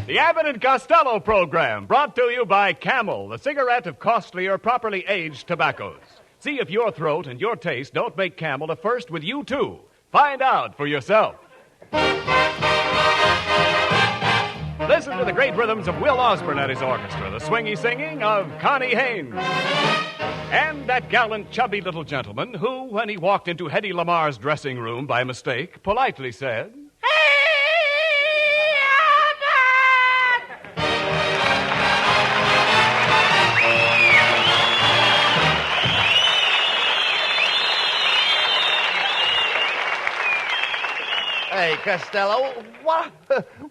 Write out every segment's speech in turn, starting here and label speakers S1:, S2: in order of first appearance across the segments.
S1: The Abbott and Costello program, brought to you by Camel, the cigarette of costly or properly aged tobaccos. See if your throat and your taste don't make Camel a first with you, too. Find out for yourself. Listen to the great rhythms of Will Osborne and his orchestra, the swingy singing of Connie Haynes. And that gallant, chubby little gentleman who, when he walked into Hedy Lamar's dressing room by mistake, politely said...
S2: Hey, Costello, what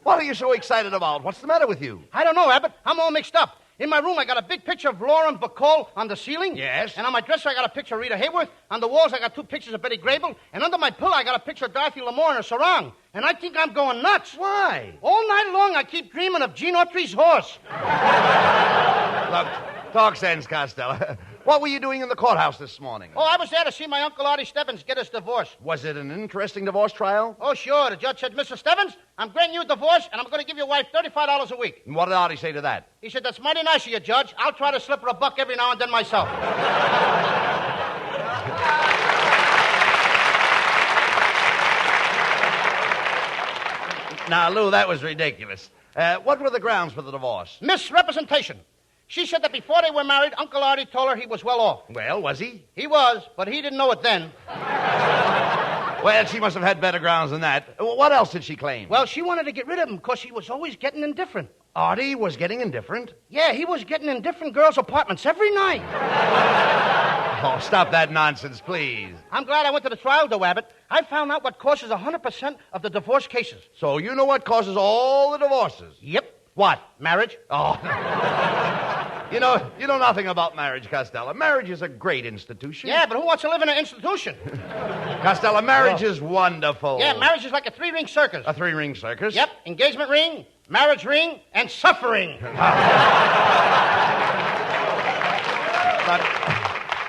S2: are you so excited about? What's the matter with you?
S3: I don't know, Abbott. I'm all mixed up. In my room, I got a big picture of Lauren Bacall on the ceiling.
S2: Yes.
S3: And on my dresser, I got a picture of Rita Hayworth. On the walls, I got 2 pictures of Betty Grable. And under my pillow, I got a picture of Dorothy Lamour in her sarong. And I think I'm going nuts.
S2: Why?
S3: All night long, I keep dreaming of Gene Autry's horse.
S2: Look, talk sense, Costello. What were you doing in the courthouse this morning?
S3: Oh, I was there to see my Uncle Artie Stebbins get his divorce.
S2: Was it an interesting divorce trial?
S3: Oh, sure. The judge said, Mr. Stebbins, I'm granting you a divorce, and I'm going to give your wife $35 a week.
S2: And what did Artie say to that?
S3: He said, that's mighty nice of you, Judge. I'll try to slip her a buck every now and then myself.
S2: Now, Lou, that was ridiculous. What were the grounds for the divorce?
S3: Misrepresentation. She said that before they were married, Uncle Artie told her he was well off.
S2: Well, was he?
S3: He was, but he didn't know it then.
S2: Well, she must have had better grounds than that. What else did she claim?
S3: Well, she wanted to get rid of him because he was always getting indifferent.
S2: Artie was getting indifferent?
S3: Yeah, he was getting in different girls' apartments every night.
S2: Oh, stop that nonsense, please.
S3: I'm glad I went to the trial, though, Abbott. I found out what causes 100% of the divorce cases.
S2: So you know what causes all the divorces?
S3: Yep.
S2: What?
S3: Marriage.
S2: Oh. You know nothing about marriage, Costello. Marriage is a great institution.
S3: Yeah, but who wants to live in an institution?
S2: Costello, marriage is wonderful.
S3: Yeah, marriage is like a 3-ring circus.
S2: A 3-ring circus?
S3: Yep. Engagement ring, marriage ring, and suffering.
S2: But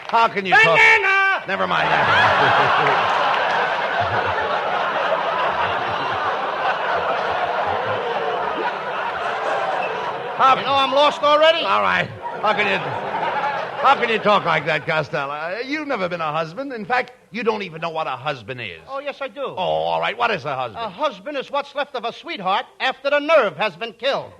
S2: how can you
S3: Banana!
S2: talk... Never mind that.
S3: You know I'm lost already?
S2: All right. How can you talk like that, Costello? You've never been a husband. In fact, you don't even know what a husband is.
S3: Oh, yes, I do.
S2: Oh, all right. What is a husband?
S3: A husband is what's left of a sweetheart after the nerve has been killed.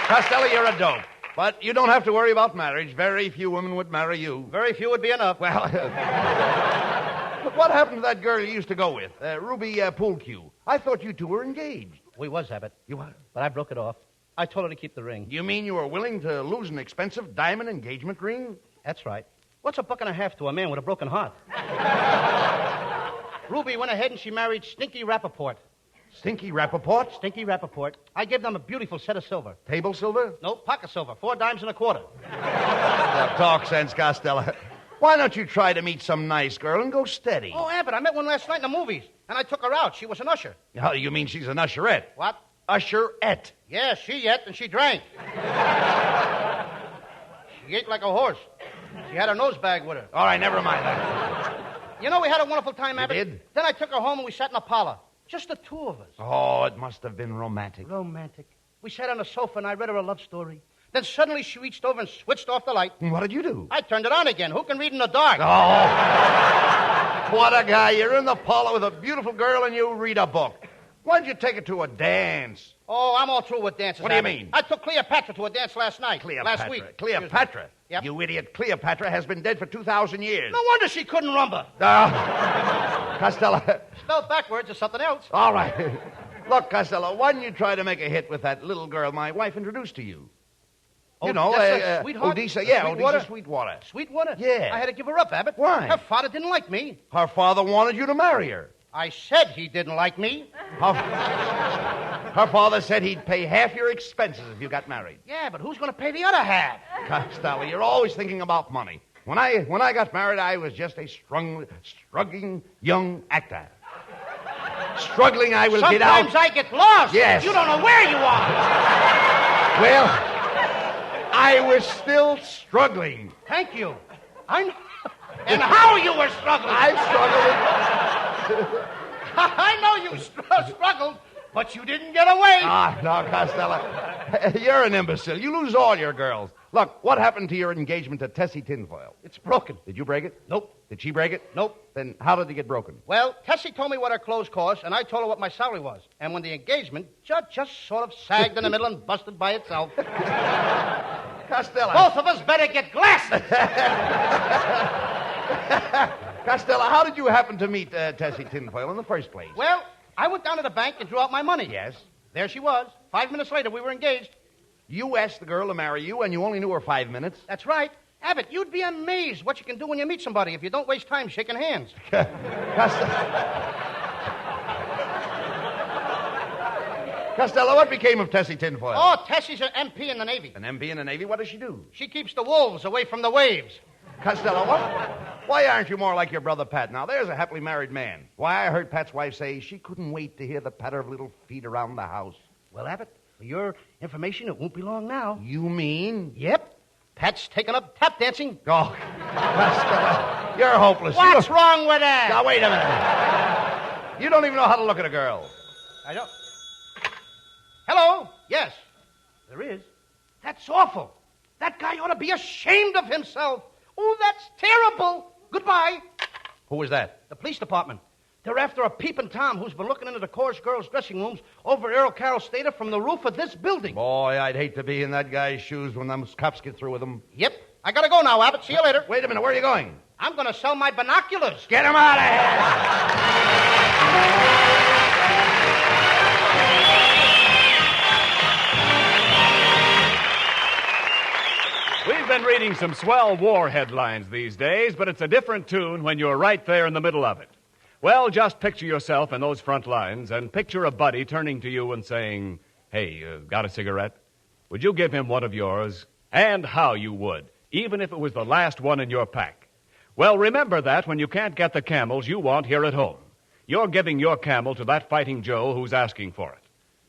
S2: Costello, you're a dope. But you don't have to worry about marriage. Very few women would marry you.
S3: Very few would be enough.
S2: Well, look, what happened to that girl you used to go with, Ruby Poolcue? I thought you two were engaged.
S3: We was, Abbott.
S2: You what?
S3: But I broke it off. I told her to keep the ring.
S2: You mean you were willing to lose an expensive diamond engagement ring?
S3: That's right. What's $1.50 to a man with a broken heart? Ruby went ahead and she married Stinky Rappaport.
S2: Stinky Rappaport?
S3: Stinky Rappaport. I gave them a beautiful set of silver.
S2: Table silver?
S3: No, pocket silver. 4 dimes and a quarter.
S2: Now, talk sense, Costello. Why don't you try to meet some nice girl and go steady?
S3: Oh, Abbott, I met one last night in the movies, and I took her out. She was an usher.
S2: Oh, you mean she's an usherette?
S3: What?
S2: Usherette.
S3: Yeah, she ate and she drank. She ate like a horse. She had a nose bag with her.
S2: All right, never mind that.
S3: You know, we had a wonderful time, Abbott.
S2: did?
S3: Then I took her home and we sat in a parlor. Just the 2 of us.
S2: Oh, it must have been romantic.
S3: Romantic. We sat on the sofa and I read her a love story. Then suddenly she reached over and switched off the light.
S2: What did you do?
S3: I turned it on again. Who can read in the dark?
S2: Oh. What a guy. You're in the parlor with a beautiful girl and you read a book. Why'd you take her to a dance?
S3: Oh, I'm all through with dances.
S2: What do you
S3: Abbott.
S2: mean?
S3: I took Cleopatra to a dance last night. Last week.
S2: Cleopatra?
S3: Yep.
S2: You idiot. Cleopatra has been dead for 2,000 years.
S3: No wonder she couldn't rumba.
S2: Costello.
S3: Spelled backwards or something else.
S2: All right. Look, Costello, why don't you try to make a hit with that little girl my wife introduced to you? You know,
S3: Sweetheart?
S2: Odessa. Yeah,
S3: Sweetwater?
S2: Odessa Sweetwater.
S3: Sweetwater?
S2: Yeah.
S3: I had to give her up, Abbott.
S2: Why?
S3: Her father didn't like me.
S2: Her father wanted you to marry her.
S3: I said he didn't like me.
S2: Her father said he'd pay half your expenses if you got married.
S3: Yeah, but who's going to pay the other half?
S2: Costello, you're always thinking about money. When I got married, I was just a struggling young actor. Struggling, I will get out.
S3: Sometimes I get lost.
S2: Yes.
S3: You don't know where you are.
S2: Well, I was still struggling.
S3: Thank you. I know. And how you were struggling.
S2: I struggled.
S3: I know you struggled, but you didn't get away.
S2: Ah, no, Costello. You're an imbecile. You lose all your girls. Look, what happened to your engagement to Tessie Tinfoil?
S3: It's broken.
S2: Did you break it?
S3: Nope.
S2: Did she break it?
S3: Nope.
S2: Then how did it get broken?
S3: Well, Tessie told me what her clothes cost, and I told her what my salary was. And when the engagement just sort of sagged in the middle and busted by itself.
S2: Costello.
S3: Both of us better get glasses.
S2: Costello, how did you happen to meet Tessie Tinfoil in the first place?
S3: Well, I went down to the bank and drew out my money.
S2: Yes.
S3: There she was. 5 minutes later, we were engaged.
S2: You asked the girl to marry you, and you only knew her 5 minutes?
S3: That's right. Abbott, you'd be amazed what you can do when you meet somebody if you don't waste time shaking hands.
S2: Costello, what became of Tessie Tinfoil?
S3: Oh, Tessie's an MP in the Navy.
S2: An MP in the Navy? What does she do?
S3: She keeps the wolves away from the waves.
S2: Costello, why aren't you more like your brother Pat? Now, there's a happily married man. Why, I heard Pat's wife say she couldn't wait to hear the patter of little feet around the house.
S3: Well, Abbott, for your information, it won't be long now.
S2: You mean?
S3: Yep. Pat's taken up tap dancing.
S2: Oh, Costello, you're hopeless.
S3: What's wrong with that?
S2: Now, wait a minute. You don't even know how to look at a girl.
S3: I don't. Hello? Yes, there is. That's awful. That guy ought to be ashamed of himself. Oh, that's terrible. Goodbye.
S2: Who was that?
S3: The police department. They're after a peeping Tom who's been looking into the chorus girls' dressing rooms over at Earl Carroll's Theater from the roof of this building.
S2: Boy, I'd hate to be in that guy's shoes when them cops get through with him.
S3: Yep. I gotta go now, Abbott. See you later.
S2: Wait a minute. Where are you going?
S3: I'm gonna sell my binoculars.
S2: Get him out of here!
S1: We've been reading some swell war headlines these days, but it's a different tune when you're right there in the middle of it. Well, just picture yourself in those front lines and picture a buddy turning to you and saying, "Hey, got a cigarette?" Would you give him one of yours? And how you would, even if it was the last one in your pack. Well, remember that when you can't get the Camels you want here at home. You're giving your Camel to that fighting Joe who's asking for it.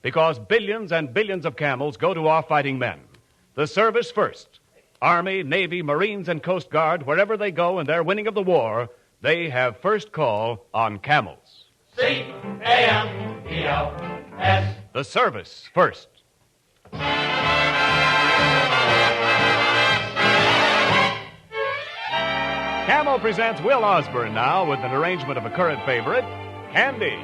S1: Because billions and billions of Camels go to our fighting men. The service first. Army, Navy, Marines, and Coast Guard, wherever they go in their winning of the war, they have first call on Camels.
S4: C-A-M-E-L-S.
S1: The service first. Camel presents Will Osborne now with an arrangement of a current favorite, Candy.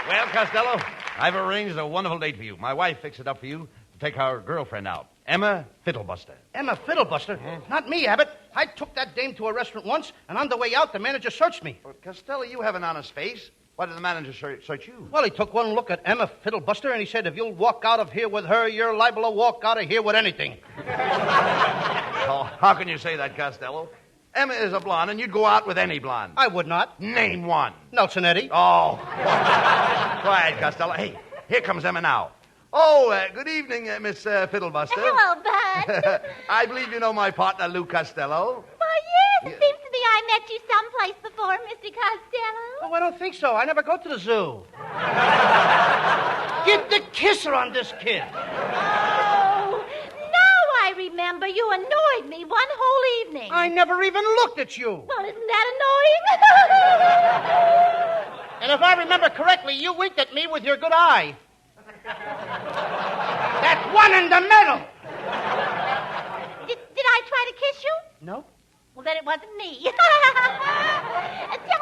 S2: Well, Costello, I've arranged a wonderful date for you. My wife fixed it up for you to take our girlfriend out, Emma Fiddlebuster.
S3: Emma Fiddlebuster? Not me, Abbott. I took that dame to a restaurant once, and on the way out, the manager searched me.
S2: Well, Costello, you have an honest face. Why did the manager search you?
S3: Well, he took one look at Emma Fiddlebuster, and he said, if you'll walk out of here with her, you're liable to walk out of here with anything.
S2: Oh, how can you say that, Costello? Emma is a blonde, and you'd go out with any blonde.
S3: I would not.
S2: Name one.
S3: Nelson Eddy.
S2: Oh. Quiet, Costello. Hey, here comes Emma now. Oh, good evening, Miss Fiddlebuster.
S4: Hello, Bud.
S2: I believe you know my partner, Lou Costello.
S4: Why, yes, it seems to me I met you someplace before, Mr. Costello.
S3: Oh, I don't think so. I never go to the zoo. Get the kisser on this kid.
S4: Oh, now I remember. You annoyed me one whole evening.
S3: I never even looked at you.
S4: Well, isn't that annoying?
S3: And if I remember correctly, you winked at me with your good eye. That one in the middle.
S4: Did I try to kiss you?
S3: No.
S4: Well, then it wasn't me. Tell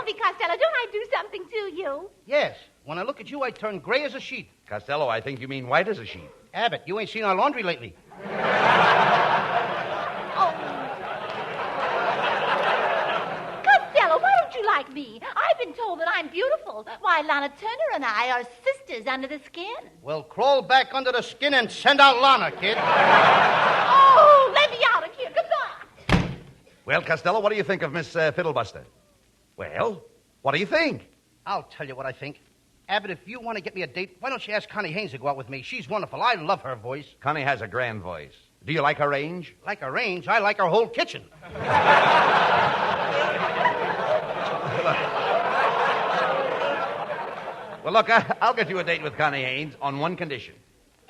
S4: me, Costello, don't I do something to you?
S3: Yes. When I look at you, I turn gray as a sheet.
S2: Costello, I think you mean white as a sheet.
S3: Abbott, you ain't seen our laundry lately.
S4: Oh. Costello, why don't you like me? I've been told that I'm beautiful. Why, Lana Turner and I are sisters under the skin.
S3: Well, crawl back under the skin and send out Lana, kid.
S4: Oh, let me out of here. Goodbye.
S2: Well, Costello, what do you think of Miss Fiddlebuster? Well, what do you think?
S3: I'll tell you what I think. Abbott, if you want to get me a date, why don't you ask Connie Haynes to go out with me? She's wonderful. I love her voice.
S2: Connie has a grand voice. Do you like her range?
S3: Like her range? I like her whole kitchen.
S2: Well, look, I'll get you a date with Connie Haynes on one condition.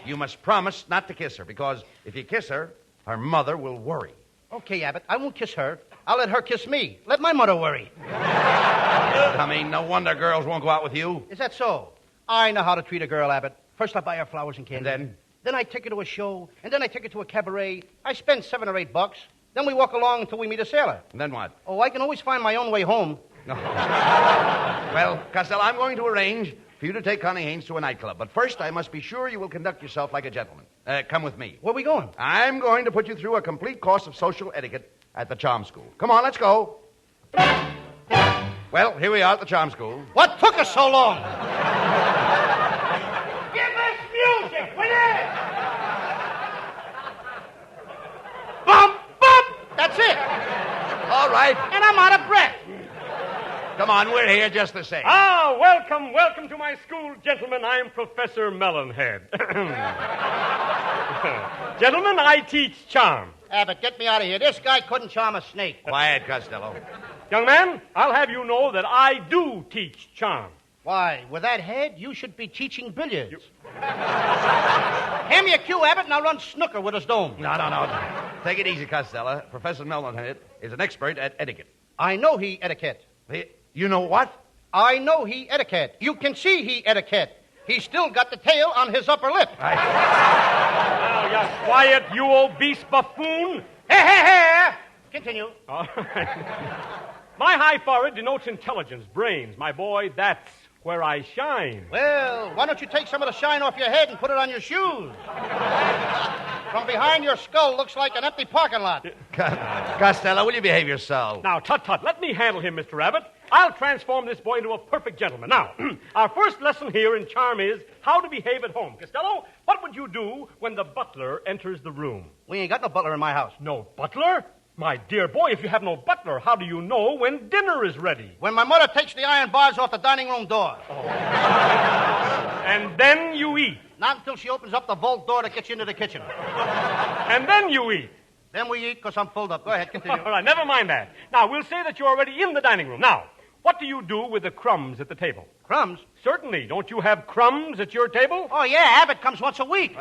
S2: You must promise not to kiss her, because if you kiss her, her mother will worry.
S3: Okay, Abbott, I won't kiss her. I'll let her kiss me. Let my mother worry.
S2: I mean, no wonder girls won't go out with you.
S3: Is that so? I know how to treat a girl, Abbott. First, I buy her flowers and candy.
S2: And then?
S3: Then I take her to a show, and then I take her to a cabaret. I spend $7 or $8. Then we walk along until we meet a sailor.
S2: And then what?
S3: Oh, I can always find my own way home.
S2: No. Well, Costello, I'm going to arrange for you to take Connie Haynes to a nightclub. But first, I must be sure you will conduct yourself like a gentleman. Come with me.
S3: Where are we going?
S2: I'm going to put you through a complete course of social etiquette at the Charm School. Come on, let's go. Well, here we are at the Charm School.
S3: What took us so long? Give us music, will you? Bump, bump. That's it.
S2: All right.
S3: And I'm out of breath.
S2: Come on, we're here just the same.
S1: Ah, welcome to my school, gentlemen. I'm Professor Melonhead. Gentlemen, I teach charm.
S3: Abbott, get me out of here. This guy couldn't charm a snake.
S2: Quiet, Costello.
S1: Young man, I'll have you know that I do teach charm.
S3: Why, with that head, you should be teaching billiards. Hand me a cue, Abbott, and I'll run snooker with his dome.
S2: No. Take it easy, Costello. Professor Melonhead is an expert at etiquette.
S3: I know he etiquette.
S2: You know what?
S3: I know he etiquette. You can see he etiquette. He's still got the tail on his upper lip.
S1: Now, you quiet, you obese buffoon.
S3: Hey. Continue.
S1: All right. My high forehead denotes intelligence, brains. My boy, that's where I shine.
S3: Well, why don't you take some of the shine off your head and put it on your shoes? From behind your skull looks like an empty parking lot.
S2: Costello, will you behave yourself?
S1: Now, tut, let me handle him, Mr. Abbott. I'll transform this boy into a perfect gentleman. Now, our first lesson here in charm is how to behave at home. Costello, what would you do when the butler enters the room?
S3: We ain't got no butler in my house.
S1: No butler? My dear boy, if you have no butler, how do you know when dinner is ready?
S3: When my mother takes the iron bars off the dining room door.
S1: Oh. And then you eat.
S3: Not until she opens up the vault door that gets you into the kitchen.
S1: And then you eat.
S3: Then we eat because I'm filled up. Go ahead, continue.
S1: All right, never mind that. Now, we'll say that you're already in the dining room. Now, what do you do with the crumbs at the table?
S3: Crumbs?
S1: Certainly. Don't you have crumbs at your table?
S3: Oh, yeah, Abbott comes once a week.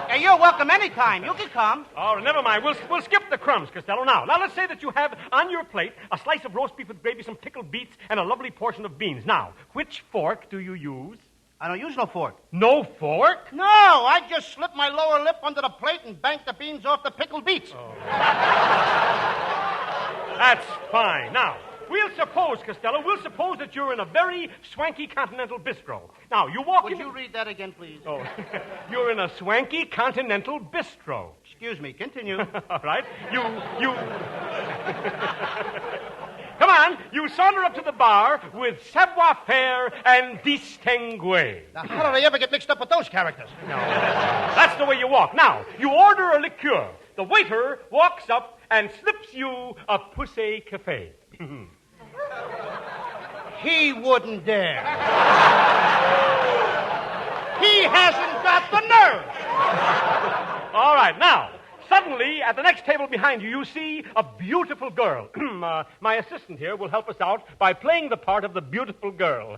S3: Hey, you're welcome anytime. You can come.
S1: All right, never mind. We'll skip the crumbs, Costello. Now, let's say that you have on your plate a slice of roast beef with gravy, some pickled beets, and a lovely portion of beans. Now, which fork do you use?
S3: I don't use no fork.
S1: No fork?
S3: No, I just slip my lower lip under the plate and bank the beans off the pickled beets.
S1: Oh. That's fine. Now, we'll suppose, Costello, that you're in a very swanky continental bistro. Now, you walk in...
S3: Would you read that again, please?
S1: Oh, you're in a swanky continental bistro.
S3: Excuse me, continue.
S1: All right. You... Come on, you saunter up to the bar with savoir-faire and distingué.
S3: Now, how did I ever get mixed up with those characters?
S1: No, that's the way you walk. Now, you order a liqueur. The waiter walks up and slips you a poussé café.
S3: He wouldn't dare. He
S5: quiet. Now, suddenly, at the next table behind you, you see a beautiful girl. My assistant here will help us out by playing the part of the beautiful girl.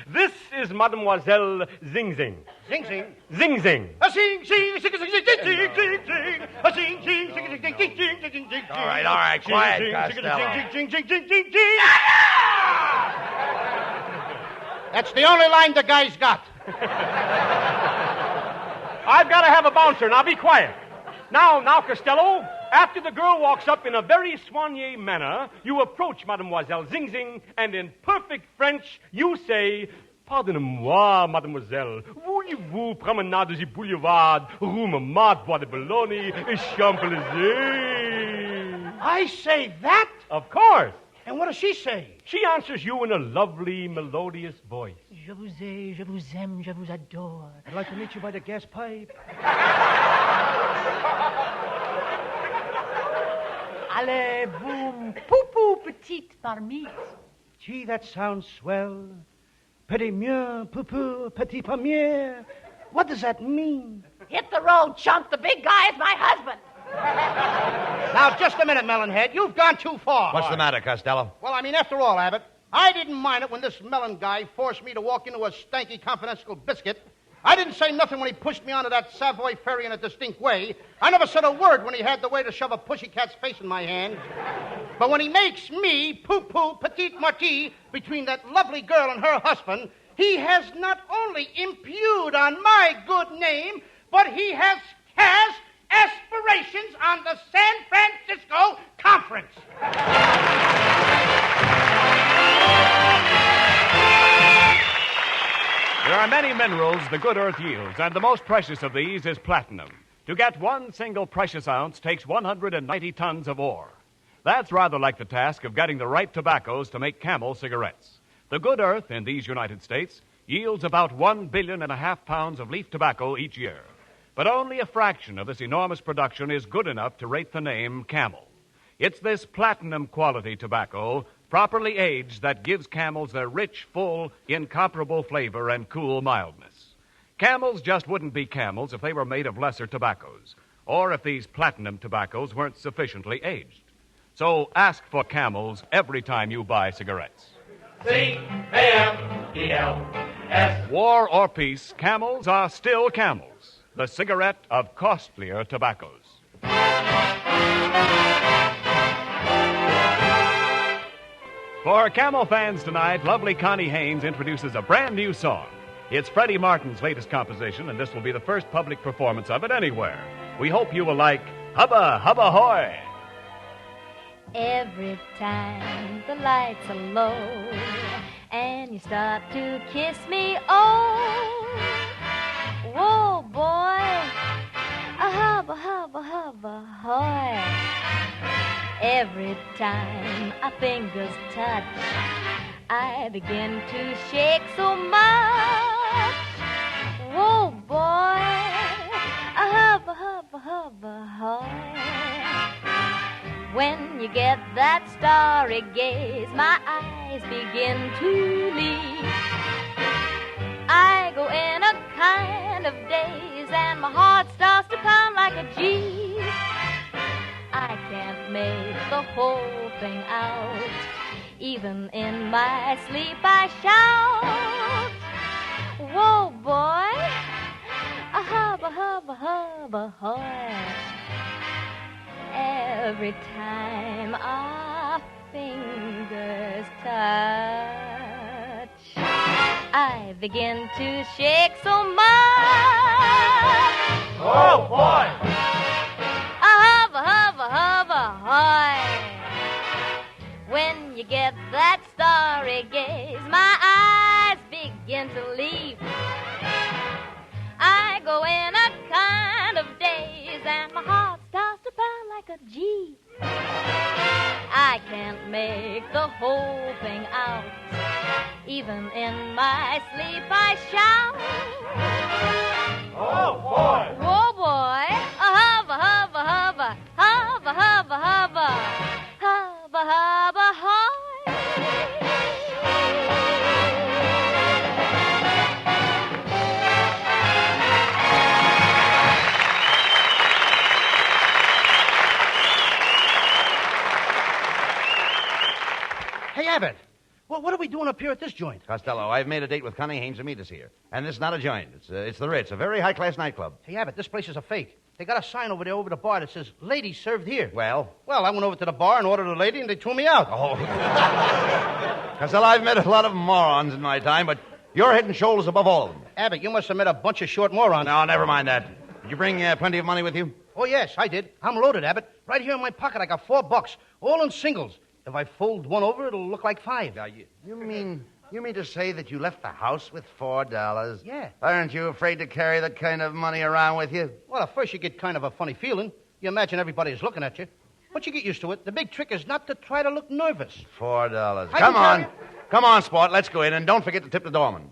S5: This is Mademoiselle Zing Zing.
S3: Zing zing.
S5: Zing Zing.
S3: A zing zing zing zing zing zing zing zing zing. A zing zing zing zing zing zing zing zing zing.
S2: All right, quiet, Costello.
S3: Zing zing zing zing zing. That's the only line the guy's got.
S5: I've got to have a bouncer. Now, be quiet. Now, Costello, after the girl walks up in a very soigné manner, you approach Mademoiselle Zing Zing, and in perfect French, you say, Pardonnez-moi, mademoiselle. Voulez-vous promenade du boulevard, rue Montmartre, Bois de Boulogne, et Champs-Élysées?
S3: I say that?
S5: Of course.
S3: And what does she say?
S5: She answers you in a lovely, melodious voice.
S6: Je vous ai, je vous aime, je vous adore.
S3: I'd like to meet you by the gas pipe.
S6: Allez, boum, poupou, petite marmite.
S3: Gee, that sounds swell. Petit mieux, poupou, petit pommier. What does that mean?
S4: Hit the road, chump. The big guy is my husband.
S3: Now, just a minute, Melonhead. You've gone too far.
S2: What's the matter, Costello?
S3: Well, I mean, after all, Abbott, I didn't mind it when this melon guy forced me to walk into a stanky confidential biscuit. I didn't say nothing when he pushed me onto that Savoy ferry in a distinct way. I never said a word when he had the way to shove a pussycat's face in my hand. But when he makes me poo-poo petite marty between that lovely girl and her husband, he has not only impugned on my good name, but he has cast aspirations on the San Francisco Conference.
S1: There are many minerals the good earth yields, and the most precious of these is platinum. To get one single precious ounce takes 190 tons of ore. That's rather like the task of getting the right tobaccos to make Camel cigarettes. The good earth in these United States yields about 1.5 billion pounds of leaf tobacco each year. But only a fraction of this enormous production is good enough to rate the name Camel. It's this platinum quality tobacco, properly aged, that gives Camels their rich, full, incomparable flavor and cool mildness. Camels just wouldn't be Camels if they were made of lesser tobaccos, or if these platinum tobaccos weren't sufficiently aged. So ask for Camels every time you buy cigarettes. C-A-M-E-L-S. War or peace, Camels are still Camels, the cigarette of costlier tobaccos. For Camel fans tonight, lovely Connie Haynes introduces a brand new song. It's Freddie Martin's latest composition, and this will be the first public performance of it anywhere. We hope you will like Hubba Hubba Hoy.
S7: Every time the lights are low and you start to kiss me, oh, whoa, boy, a hubba, hubba, hubba, hoy. Every time our fingers touch, I begin to shake so much. Whoa, boy, a hubba, hubba, hubba, hoy. When you get that starry gaze, my eyes begin to leak. I go in a kind of daze, and my heart starts to pound like a G. I can't make the whole thing out. Even in my sleep I shout, whoa, boy, a hubba, hubba, hubba, hoy. Every time our fingers touch, I begin to shake so much.
S2: Oh, boy!
S7: Hubba, hubba, hubba, hoy. When you get that starry gaze, my eyes begin to leap. I go in a kind of daze, and my heart starts to pound like a G. I can't make the whole thing out. Even in my sleep I shout,
S2: Oh, boy!
S7: whoa, boy, a hubba, hubba, hubba, hubba, hubba, hubba, hubba, hubba, hoy.
S3: Well, what are we doing up here at this joint?
S2: Costello, I've made a date with Connie Haynes to meet us here. And this is not a joint. It's the Ritz, a very high-class nightclub.
S3: Hey, Abbott, this place is a fake. They got a sign over there over the bar that says, ladies served here.
S2: Well?
S3: Well, I went over to the bar and ordered a lady, and they threw me out.
S2: Oh. Costello, I've met a lot of morons in my time, but you're head and shoulders above all of them.
S3: Abbott, you must have met a bunch of short morons.
S2: No, never mind that. Did you bring plenty of money with you?
S3: Oh, yes, I did. I'm loaded, Abbott. Right here in my pocket, I got $4, all in singles. If I fold one over, it'll look like 5.
S2: Now, you mean to say that you left the house with $4?
S3: Yeah.
S2: Aren't you afraid to carry that kind of money around with you?
S3: Well, at first you get kind of a funny feeling. You imagine everybody's looking at you. But you get used to it. The big trick is not to try to look nervous.
S2: $4.
S3: I
S2: Come
S3: can
S2: on.
S3: tell you.
S2: Come on, sport. Let's go in, and don't forget to tip the doorman.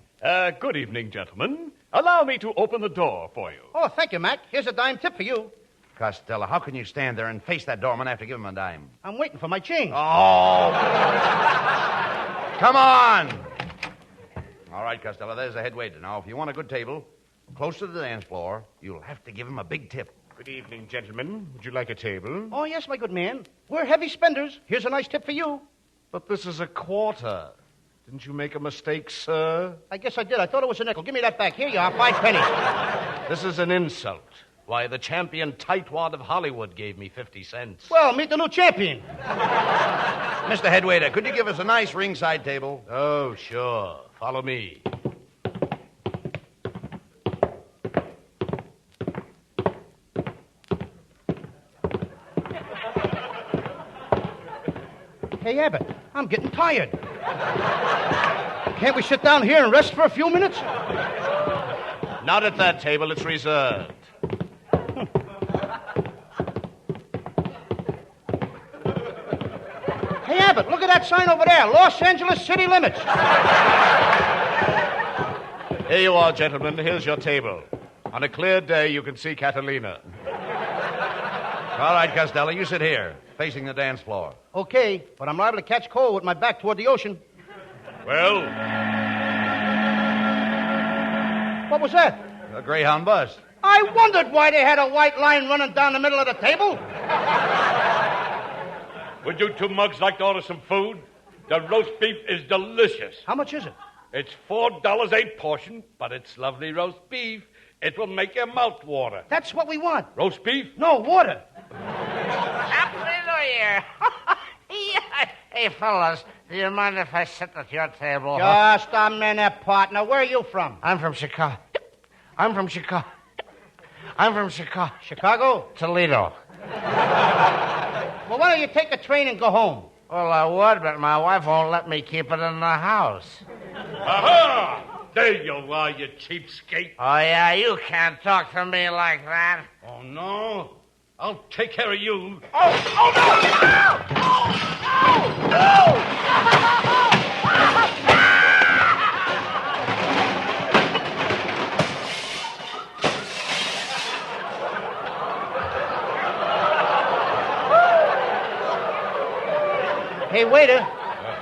S1: Good evening, gentlemen. Allow me to open the door for you.
S3: Oh, thank you, Mac. Here's a dime tip for you.
S2: Costello, how can you stand there and face that doorman after giving him a dime?
S3: I'm waiting for my change.
S2: Oh. Come on. All right, Costello, there's the head waiter. Now, if you want a good table, close to the dance floor, you'll have to give him a big tip.
S1: Good evening, gentlemen. Would you like a table?
S3: Oh, yes, my good man. We're heavy spenders. Here's a nice tip for you.
S1: But this is a quarter. Didn't you make a mistake, sir?
S3: I guess I did. I thought it was a nickel. Give me that back. Here you are, 5 pennies.
S5: This is an insult. Why, the champion tightwad of Hollywood gave me 50 cents.
S3: Well, meet the new champion.
S2: Mr. Head Waiter, could you give us a nice ringside table?
S5: Oh, sure. Follow me.
S3: Hey, Abbott, I'm getting tired. Can't we sit down here and rest for a few minutes?
S5: Not at that table. It's reserved.
S3: Hey, Abbott, look at that sign over there. Los Angeles city limits.
S5: Here you are, gentlemen. Here's your table. On a clear day, you can see Catalina.
S2: All right, Costello, you sit here, facing the dance floor.
S3: Okay, but I'm liable to catch cold with my back toward the ocean.
S5: Well,
S3: What was that?
S2: A Greyhound bus.
S3: I wondered why they had a white line running down the middle of the table.
S5: would you two mugs like to order some food? The roast beef is delicious.
S3: How much is it?
S5: It's $4 a portion, but it's lovely roast beef. It will make your mouth water.
S3: That's what we want.
S5: Roast beef?
S3: No, water.
S8: Happy New Year. Hey, fellas, do you mind if I sit at your table?
S3: Just a minute, partner. Where are you from?
S8: I'm from Chicago. Chicago.
S3: Chicago?
S8: Toledo.
S3: Well, why don't you take a train and go home?
S8: Well, I would, but my wife won't let me keep it in the house.
S5: Aha! There you are, you cheapskate.
S8: Oh, yeah, you can't talk to me like that.
S5: Oh, no? I'll take care of you.
S3: Hey, waiter,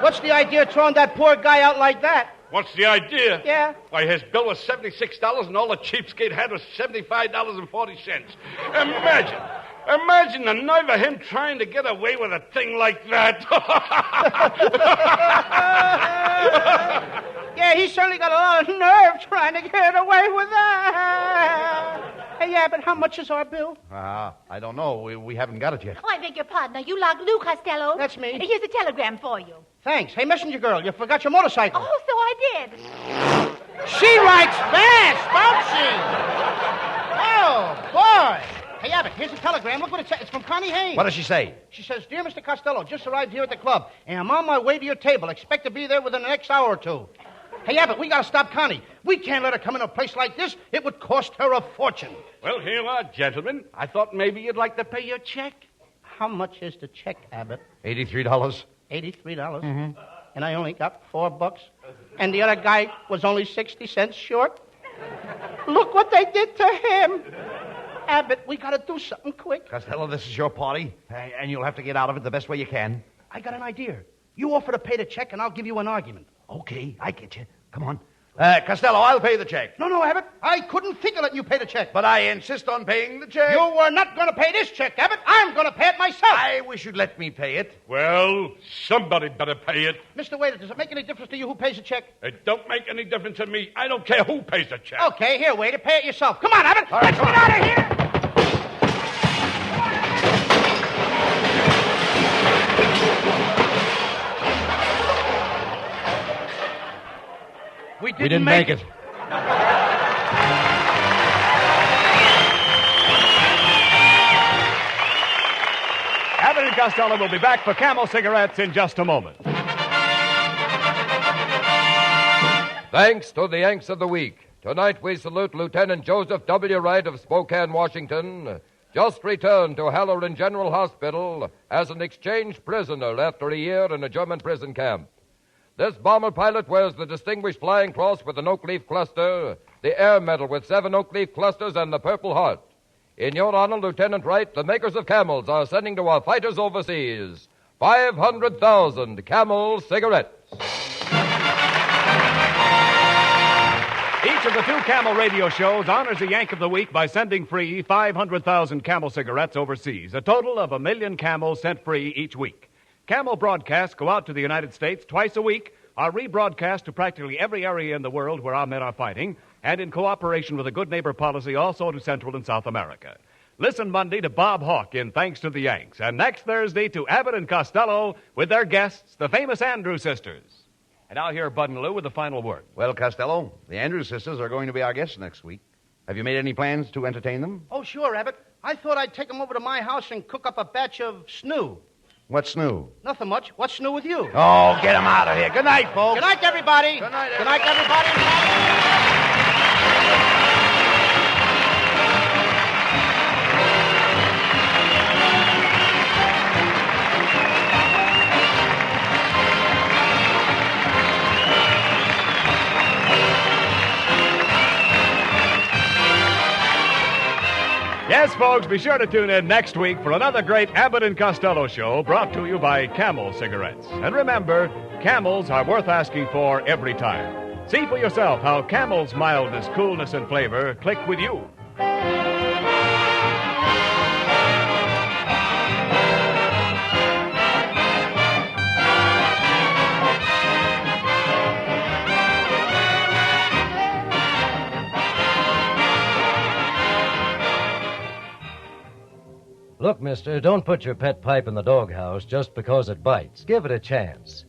S3: what's the idea of throwing that poor guy out like that?
S5: What's the idea?
S3: Yeah?
S5: Why, his bill was $76, and all the cheapskate had was $75.40. Imagine the nerve of him trying to get away with a thing like that.
S3: Yeah, he certainly got a lot of nerve trying to get away with that. Hey, yeah, but how much is our bill?
S2: I don't know. We haven't got it yet.
S4: Oh, I beg your pardon. Are you like Lou Costello?
S3: That's me.
S4: Here's a telegram for you.
S3: Thanks. Hey, messenger girl, you forgot your motorcycle.
S4: Oh, so I did.
S3: She writes fast, don't she? Oh, boy. Hey, Abbott, here's a telegram. Look what it says. It's from Connie Haynes.
S2: What does she say?
S3: She says, Dear Mr. Costello, just arrived here at the club, and I'm on my way to your table. Expect to be there within the next hour or two. Hey, Abbott, we got to stop Connie. We can't let her come in a place like this. It would cost her a fortune.
S5: Well, here you are, gentlemen. I thought maybe you'd like to pay your check.
S3: How much is the check, Abbott?
S2: $83.
S3: $83. Mm-hmm. And I only got $4. And the other guy was only 60 cents short. Look what they did to him. Abbott, we got to do something quick.
S2: Costello, this is your party, and you'll have to get out of it the best way you can.
S3: I got an idea. You offer to pay the check, and I'll give you an argument.
S2: Okay, I get you. Come on. Costello, I'll pay the check.
S3: No, Abbott. I couldn't think of letting you pay the check.
S2: But I insist on paying the check.
S3: You were not going to pay this check, Abbott. I'm going to pay it myself.
S2: I wish you'd let me pay it.
S9: Well, somebody better pay it.
S3: Mr. Waiter, does it make any difference to you who pays the check?
S9: It don't make any difference to me. I don't care who pays the check.
S3: Okay, here, waiter, pay it yourself. Come on, Abbott.
S2: All right,
S3: Let's
S2: come
S3: get
S2: on.
S3: out of here.
S2: We didn't make it.
S1: Abbott and Costello will be back for Camel cigarettes in just a moment.
S10: Thanks to the Yanks of the Week. Tonight we salute Lieutenant Joseph W. Wright of Spokane, Washington, just returned to Halloran General Hospital as an exchange prisoner after a year in a German prison camp. This bomber pilot wears the Distinguished Flying Cross with an oak leaf cluster, the Air Medal with 7 oak leaf clusters, and the Purple Heart. In your honor, Lieutenant Wright, the makers of Camels are sending to our fighters overseas 500,000 Camel cigarettes.
S1: Each of the 2 Camel radio shows honors the Yank of the Week by sending free 500,000 Camel cigarettes overseas, a total of 1 million Camels sent free each week. Camel broadcasts go out to the United States twice a week, are rebroadcast to practically every area in the world where our men are fighting, and in cooperation with a good neighbor policy also to Central and South America. Listen Monday to Bob Hawke in Thanks to the Yanks, and next Thursday to Abbott and Costello with their guests, the famous Andrews sisters. And now hear Bud and Lou with the final word.
S2: Well, Costello, the Andrews sisters are going to be our guests next week. Have you made any plans to entertain them?
S3: Oh, sure, Abbott. I thought I'd take them over to my house and cook up a batch of snoo.
S2: What's new?
S3: Nothing much. What's new with you?
S2: Oh, get them out of here. Good night, folks.
S3: Good night, everybody.
S2: Good night,
S3: Good night, everybody.
S1: Yes, folks, be sure to tune in next week for another great Abbott and Costello show brought to you by Camel Cigarettes. And remember, Camels are worth asking for every time. See for yourself how Camel's mildness, coolness, and flavor click with you.
S11: Look, mister, don't put your pet pipe in the doghouse just because it bites. Give it a chance.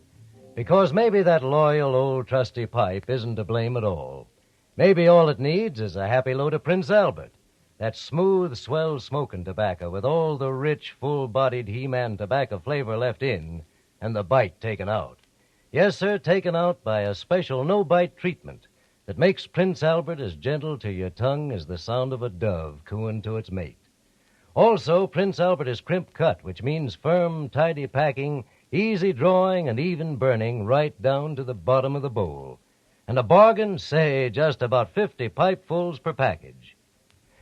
S11: Because maybe that loyal, old, trusty pipe isn't to blame at all. Maybe all it needs is a happy load of Prince Albert, that smooth, swell smoking tobacco with all the rich, full-bodied He-Man tobacco flavor left in and the bite taken out. Yes, sir, taken out by a special no-bite treatment that makes Prince Albert as gentle to your tongue as the sound of a dove cooing to its mate. Also, Prince Albert is crimp cut, which means firm, tidy packing, easy drawing, and even burning right down to the bottom of the bowl. And a bargain, say, just about 50 pipefuls per package.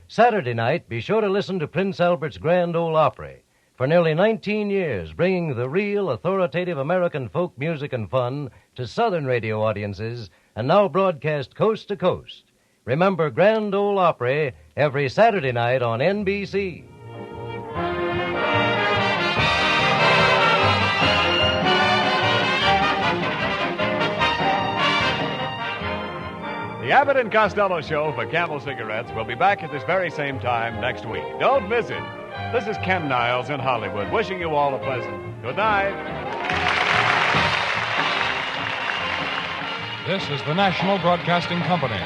S11: Saturday night, be sure to listen to Prince Albert's Grand Ole Opry. For nearly 19 years, bringing the real, authoritative American folk music and fun to Southern radio audiences, and now broadcast coast to coast. Remember Grand Ole Opry every Saturday night on NBC.
S1: The Abbott and Costello Show for Camel Cigarettes will be back at this very same time next week. Don't miss it. This is Ken Niles in Hollywood, wishing you all a pleasant good night.
S12: This is the National Broadcasting Company.